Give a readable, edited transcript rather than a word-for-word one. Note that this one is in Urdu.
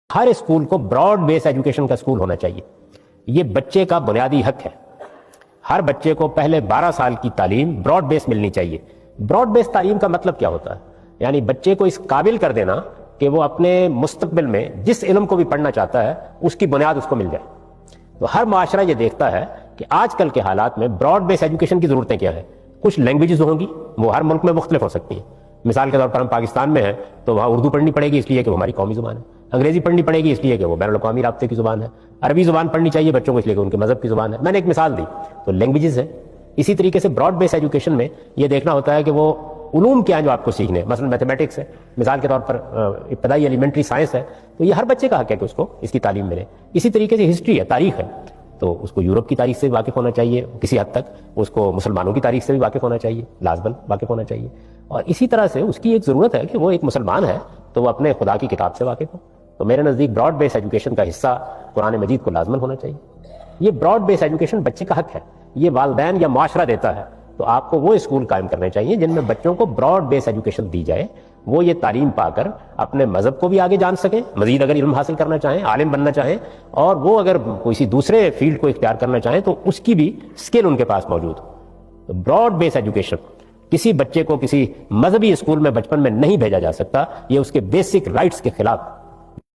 ہر اسکول کو براڈ بیس ایجوکیشن کا اسکول ہونا چاہیے. یہ بچے کا بنیادی حق ہے. ہر بچے کو پہلے 12 سال کی تعلیم براڈ بیس ملنی چاہیے. براڈ بیس تعلیم کا مطلب کیا ہوتا ہے؟ یعنی بچے کو اس قابل کر دینا کہ وہ اپنے مستقبل میں جس علم کو بھی پڑھنا چاہتا ہے اس کی بنیاد اس کو مل جائے. تو ہر معاشرہ یہ دیکھتا ہے کہ آج کل کے حالات میں براڈ بیس ایجوکیشن کی ضرورتیں کیا ہیں. کچھ لینگویجز ہوں گی، وہ ہر ملک میں مختلف ہو سکتی ہیں. مثال کے طور پر ہم پاکستان میں ہیں تو وہاں اردو پڑھنی پڑے گی اس لیے کہ وہ ہماری قومی زبان ہے. انگریزی پڑھنی پڑے گی اس لیے کہ وہ بین الاقوامی رابطے کی زبان ہے. عربی زبان پڑھنی چاہیے بچوں کو اس لیے کہ ان کے مذہب کی زبان ہے. میں نے ایک مثال دی تو لینگویجز ہے. اسی طریقے سے براڈ بیس ایجوکیشن میں یہ دیکھنا ہوتا ہے کہ وہ علوم کیا ہیں جو آپ کو سیکھنے. مثلا میتھمیٹکس ہے مثال کے طور پر، ابتدائی ایلیمنٹری سائنس ہے، تو یہ ہر بچے کا حق ہے کہ اس کو اس کی تعلیم ملے. اسی طریقے سے ہسٹری ہے، تاریخ ہے، تو اس کو یورپ کی تاریخ سے بھی واقف ہونا چاہیے کسی حد تک. اس کو مسلمانوں کی تاریخ سے بھی واقف ہونا چاہیے، لازماً واقف ہونا چاہیے. اور اسی طرح سے اس کی ایک ضرورت ہے کہ وہ ایک مسلمان ہے تو وہ اپنے خدا کی کتاب سے واقف ہو. تو میرے نزدیک براڈ بیس ایجوکیشن کا حصہ قرآن مجید کو لازماً ہونا چاہیے. یہ براڈ بیس ایجوکیشن بچے کا حق ہے. یہ والدین یا معاشرہ دیتا ہے. تو آپ کو وہ اسکول قائم کرنے چاہیے جن میں بچوں کو براڈ بیس ایجوکیشن دی جائے. وہ یہ تعلیم پا کر اپنے مذہب کو بھی آگے جان سکیں، مزید اگر علم حاصل کرنا چاہیں، عالم بننا چاہیں، اور وہ اگر کسی دوسرے فیلڈ کو اختیار کرنا چاہیں تو اس کی بھی اسکل ان کے پاس موجود ہو. براڈ بیس ایجوکیشن، کسی بچے کو کسی مذہبی اسکول میں بچپن میں نہیں بھیجا جا سکتا. یہ اس کے بیسک رائٹس کے خلاف